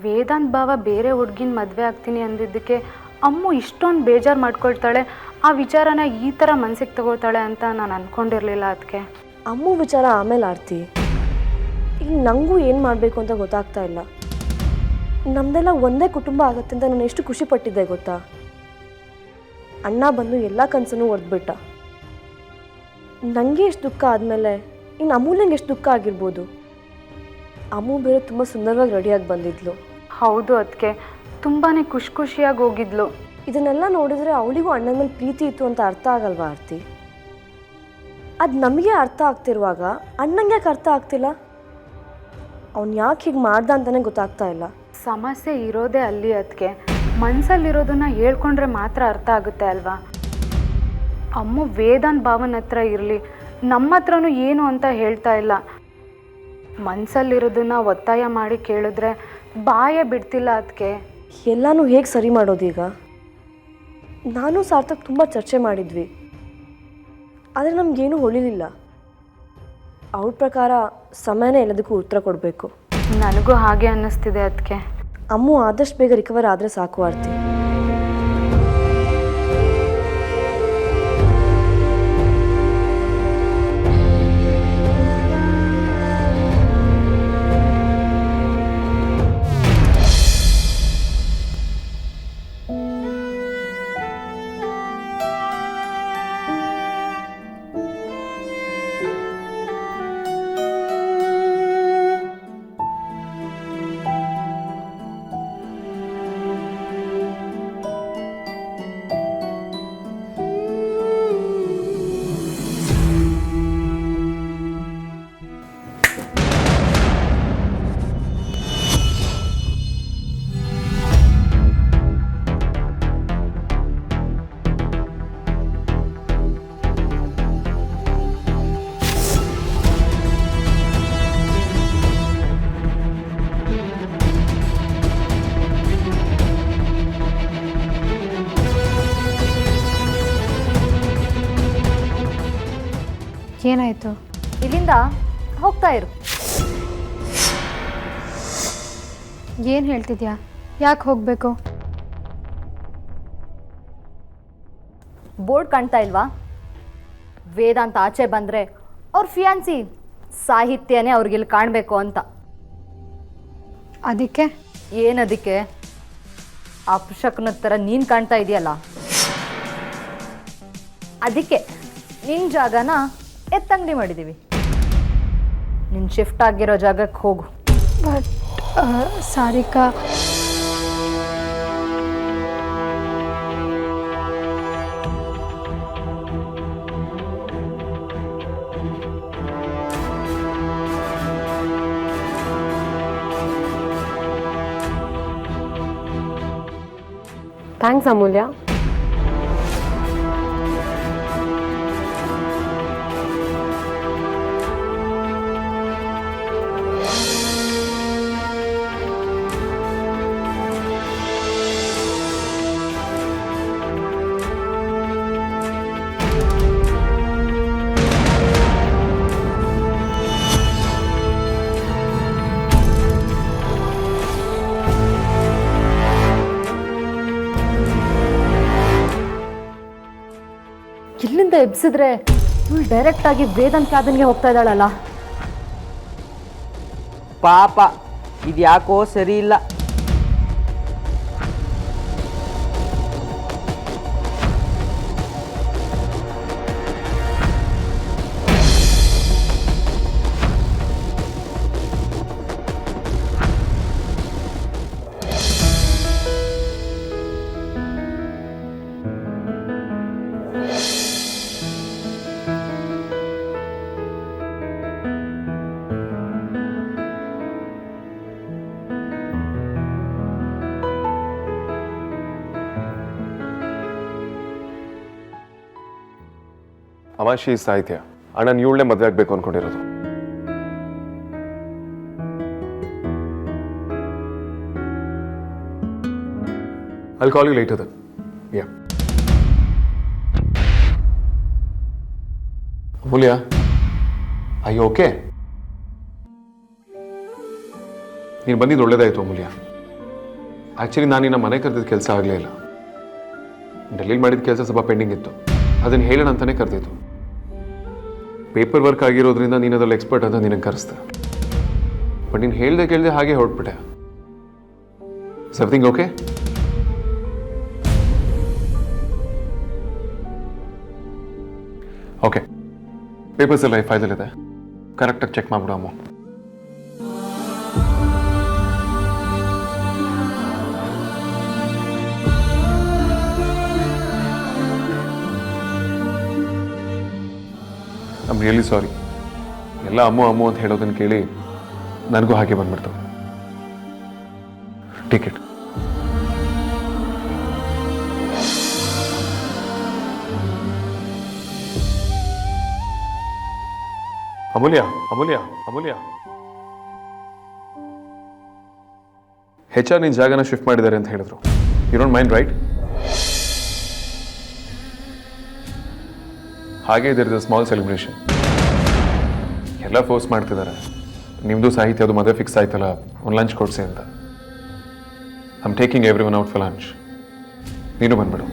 ವೇದಾಂತ್ ಭಾವ ಬೇರೆ ಹುಡುಗಿನ ಮದುವೆ ಆಗ್ತೀನಿ ಅಂದಿದ್ದಕ್ಕೆ ಅಮ್ಮು ಇಷ್ಟೊಂದು ಬೇಜಾರು ಮಾಡ್ಕೊಳ್ತಾಳೆ, ಆ ವಿಚಾರನ ಈ ಥರ ಮನಸ್ಸಿಗೆ ತಗೊಳ್ತಾಳೆ ಅಂತ ನಾನು ಅಂದ್ಕೊಂಡಿರಲಿಲ್ಲ. ಅದಕ್ಕೆ ಅಮ್ಮು ವಿಚಾರ ಆಮೇಲೆ ಆರ್ತಿ, ಈಗ ನನಗೂ ಏನು ಮಾಡಬೇಕು ಅಂತ ಗೊತ್ತಾಗ್ತಾ ಇಲ್ಲ. ನಮ್ಮದೆಲ್ಲ ಒಂದೇ ಕುಟುಂಬ ಆಗುತ್ತೆ ಅಂತ ನಾನು ಎಷ್ಟು ಖುಷಿ ಪಟ್ಟಿದ್ದೆ ಗೊತ್ತಾ. ಅಣ್ಣ ಬಂದು ಎಲ್ಲ ಕನಸನ್ನು ಒಡೆದ್ಬಿಟ್ಟ. ನನಗೆ ಎಷ್ಟು ದುಃಖ ಆದಮೇಲೆ ಇನ್ನು ಅಮೂಲ್ಯಂಗೆ ಎಷ್ಟು ದುಃಖ ಆಗಿರ್ಬೋದು. ಅಮ್ಮು ಬೇರೆ ತುಂಬ ಸುಂದರವಾಗಿ ರೆಡಿಯಾಗಿ ಬಂದಿದ್ಲು. ಹೌದು, ಅದಕ್ಕೆ ತುಂಬಾ ಖುಷಿಯಾಗಿ ಹೋಗಿದ್ಲು. ಇದನ್ನೆಲ್ಲ ನೋಡಿದರೆ ಅವಳಿಗೂ ಅಣ್ಣನ ಮೇಲೆ ಪ್ರೀತಿ ಇತ್ತು ಅಂತ ಅರ್ಥ ಆಗಲ್ವಾ ಆರ್ತಿ? ಅದು ನಮಗೆ ಅರ್ಥ ಆಗ್ತಿರುವಾಗ ಅಣ್ಣಂಗೆ ಯಾಕೆ ಅರ್ಥ ಆಗ್ತಿಲ್ಲ? ಅವ್ನು ಯಾಕೆ ಹೀಗೆ ಮಾಡ್ದ ಅಂತಲೇ ಗೊತ್ತಾಗ್ತಾ ಇಲ್ಲ. ಸಮಸ್ಯೆ ಇರೋದೇ ಅಲ್ಲಿ. ಅದಕ್ಕೆ ಮನಸ್ಸಲ್ಲಿರೋದನ್ನ ಹೇಳ್ಕೊಂಡ್ರೆ ಮಾತ್ರ ಅರ್ಥ ಆಗುತ್ತೆ ಅಲ್ವಾ. ಅಮ್ಮ ವೇದಾಂತ್ ಭಾವನ ಹತ್ರ ಇರಲಿ, ನಮ್ಮ ಹತ್ರನೂ ಏನು ಅಂತ ಹೇಳ್ತಾ ಇಲ್ಲ. ಮನಸ್ಸಲ್ಲಿರೋದನ್ನ ಒತ್ತಾಯ ಮಾಡಿ ಕೇಳಿದ್ರೆ ಬಾಯೇ ಬಿಡ್ತಿಲ್ಲ. ಅದಕ್ಕೆ ಎಲ್ಲನೂ ಹೇಗೆ ಸರಿ ಮಾಡೋದೀಗ? ನಾನು ಸಾರ್ಥಕ್ ತುಂಬ ಚರ್ಚೆ ಮಾಡಿದ್ವಿ, ಆದರೆ ನಮಗೇನು ಹೊಳಿಲಿಲ್ಲ. ಅವ್ರ ಪ್ರಕಾರ ಸಮಯನೇ ಎಲ್ಲದಕ್ಕೂ ಉತ್ತರ ಕೊಡಬೇಕು. ನನಗೂ ಹಾಗೆ ಅನ್ನಿಸ್ತಿದೆ. ಅದಕ್ಕೆ ಅಮ್ಮು ಆದಷ್ಟು ಬೇಗ ರಿಕವರ್ ಆದರೆ ಸಾಕು ಆರ್ತಿ. ಏನಾಯಿತು? ಇಲ್ಲಿಂದ ಹೋಗ್ತಾ ಇರು. ಏನು ಹೇಳ್ತಿದ್ಯಾ? ಯಾಕೆ ಹೋಗಬೇಕು? ಬೋರ್ಡ್ ಕಾಣ್ತಾ ಇಲ್ವಾ? ವೇದಾಂತ ಆಚೆ ಬಂದರೆ ಅವ್ರ ಫಿಯಾನ್ಸಿ ಸಾಹಿತ್ಯನೇ ಅವ್ರಿಗಿಲ್ಲಿ ಕಾಣಬೇಕು ಅಂತ. ಅದಕ್ಕೆ ಏನದಕ್ಕೆ? ಅಪಶಕನದ ಥರ ನೀನು ಕಾಣ್ತಾ ಇದೆಯಲ್ಲ, ಅದಕ್ಕೆ ನಿನ್ನ ಜಾಗನ ಎತ್ತಂಗಡಿ ಮಾಡಿದ್ದೀವಿ. ನಿನ್ನ ಶಿಫ್ಟ್ ಆಗಿರೋ ಜಾಗಕ್ಕೆ ಹೋಗು. ಬಟ್ ಸಾರಿಕಾ, ಥ್ಯಾಂಕ್ಸ್ ಅಮೂಲ್ಯ. ಇಲ್ಲಿಂದ ಎಬ್ಸಿದ್ರೆ ಇವಳು ಡೈರೆಕ್ಟ್ ಆಗಿ ವೇದಾಂತ್ ಕ್ಯಾಬಿನ್ಗೆ ಹೋಗ್ತಾ ಇದ್ದಾಳಲ್ಲ. ಪಾಪ, ಇದು ಯಾಕೋ ಸರಿ ಇಲ್ಲ. ಅಮಾಶಿ ಸಾಹಿತ್ಯ ಅಣ್ಣನ ಇವಳನ್ನೇ ಮದುವೆ ಆಗಬೇಕು ಅನ್ಕೊಂಡಿರೋದು. I'll call you later then. Yeah. Amulya, are you okay? ನೀನು ಬಂದಿದ್ದು ಒಳ್ಳೇದಾಯ್ತು ಅಮೂಲ್ಯ. ಆ್ಯಕ್ಚುಲಿ ನಾನು ನಿನ್ನ ಮನೆ ಕರೆದಿದ್ದ ಕೆಲಸ ಆಗಲೇ ಇಲ್ಲ. ಡೆಲ್ಲಿಲಿ ಮಾಡಿದ ಕೆಲಸ ಸ್ವಲ್ಪ ಪೆಂಡಿಂಗ್ ಇತ್ತು, ಅದನ್ನು ಹೇಳೋಣ ಅಂತಲೇ ಕರೆದಿದ್ದು. ಪೇಪರ್ ವರ್ಕ್ ಆಗಿರೋದ್ರಿಂದ ನೀನು ಅದ್ರಲ್ಲಿ ಎಕ್ಸ್ಪರ್ಟ್ ಅಂತ ನಿನಗೆ ಕರೆಸ್ದೆ. ಬಟ್ ನೀನು ಹೇಳ್ದೆ ಕೇಳಿದೆ ಹಾಗೆ ಹೊರಟ್ಬಿಟ್ಟೆ. Everything okay? ಓಕೆ, ಪೇಪರ್ಸ್ ಎಲ್ಲ ಈ ಫೈಲಲ್ಲಿದೆ, ಕರೆಕ್ಟಾಗಿ ಚೆಕ್ ಮಾಡಿಬಿಡು ಅಮ್ಮ. I am really sorry. ಎಲ್ಲ ಅಮ್ಮು ಅಂತ ಹೇಳೋದನ್ನು ಕೇಳಿ ನನಗೂ ಹಾಗೆ ಬಂದ್ಬಿಡ್ತವೆ. ಟಿಕೆಟ್ ಅಮೂಲ್ಯ HR ನಿನ್ನ ಜಾಗನ ಶಿಫ್ಟ್ ಮಾಡಿದ್ದಾರೆ ಅಂತ ಹೇಳಿದ್ರು. You don't mind right? ಹಾಗೆ ಇದರ ಸ್ಮಾಲ್ ಸೆಲೆಬ್ರೇಷನ್. ಎಲ್ಲ ಫೋರ್ಸ್ ಮಾಡ್ತಿದ್ದಾರೆ. ನಿಮ್ಮದು ಸಾಹಿತ್ಯ ಅದು ಮದುವೆ ಫಿಕ್ಸ್ ಆಯ್ತಲ್ಲ, ಒಂದು ಲಂಚ್ ಕೊಡಿಸಿ ಅಂತ. I am taking every one out for lunch. ನೀನು ಬಂದ್ಬಿಡು.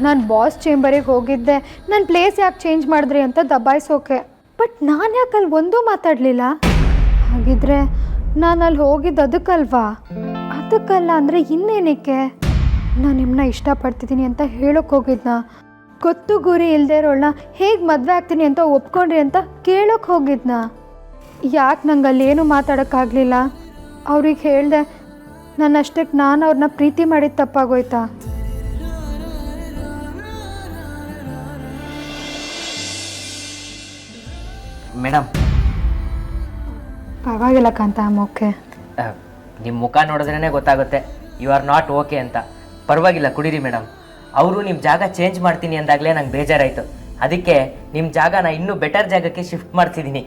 ನಾನು ಬಾಸ್ ಚೇಂಬರಿಗೆ ಹೋಗಿದ್ದೆ, ನನ್ನ ಪ್ಲೇಸ್ ಯಾಕೆ ಚೇಂಜ್ ಮಾಡಿದ್ರಿ ಅಂತ ದಬಾಯಿಸೋಕೆ. ಬಟ್ ನಾನು ಯಾಕೆ ಅಲ್ಲಿ ಒಂದೂ ಮಾತಾಡಲಿಲ್ಲ? ಹಾಗಿದ್ರೆ ನಾನು ಅಲ್ಲಿ ಹೋಗಿದ್ದು ಅದಕ್ಕಲ್ವಾ? ಅದಕ್ಕಲ್ಲ ಅಂದರೆ ಇನ್ನೇನಕ್ಕೆ? ನಾನು ನಿಮ್ಮನ್ನ ಇಷ್ಟಪಡ್ತಿದ್ದೀನಿ ಅಂತ ಹೇಳೋಕೆ ಹೋಗಿದ್ನಾ? ಗೊತ್ತು ಗುರಿ ಇಲ್ಲದೆ ಇರೋಳನ್ನ ಹೇಗೆ ಮದುವೆ ಆಗ್ತೀನಿ ಅಂತ ಒಪ್ಕೊಂಡ್ರಿ ಅಂತ ಕೇಳೋಕೆ ಹೋಗಿದ್ನಾ? ಯಾಕೆ ನಂಗೆ ಅಲ್ಲೇನು ಮಾತಾಡೋಕ್ಕಾಗಲಿಲ್ಲ? ಅವ್ರಿಗೆ ಹೇಳಿದೆ, ನನ್ನಷ್ಟಕ್ಕೆ ನಾನು ಅವ್ರನ್ನ ಪ್ರೀತಿ ಮಾಡಿದ್ದು ತಪ್ಪಾಗೋಯ್ತಾ? ಮೇಡಮ್, ಪರವಾಗಿಲ್ಲ ಕಾಂತ, ಓಕೆ. ನಿಮ್ಮ ಮುಖ ನೋಡಿದ್ರೇ ಗೊತ್ತಾಗುತ್ತೆ ಯು ಆರ್ ನಾಟ್ ಓಕೆ ಅಂತ. ಪರವಾಗಿಲ್ಲ, ಕುಡೀರಿ ಮೇಡಮ್. ಅವರು ನಿಮ್ಮ ಜಾಗ ಚೇಂಜ್ ಮಾಡ್ತೀನಿ ಅಂದಾಗಲೇ ನಂಗೆ ಬೇಜಾರಾಯಿತು. ಅದಕ್ಕೆ ನಿಮ್ಮ ಜಾಗನ ಇನ್ನೂ ಬೆಟರ್ ಜಾಗಕ್ಕೆ ಶಿಫ್ಟ್ ಮಾಡ್ತಿದ್ದೀನಿ.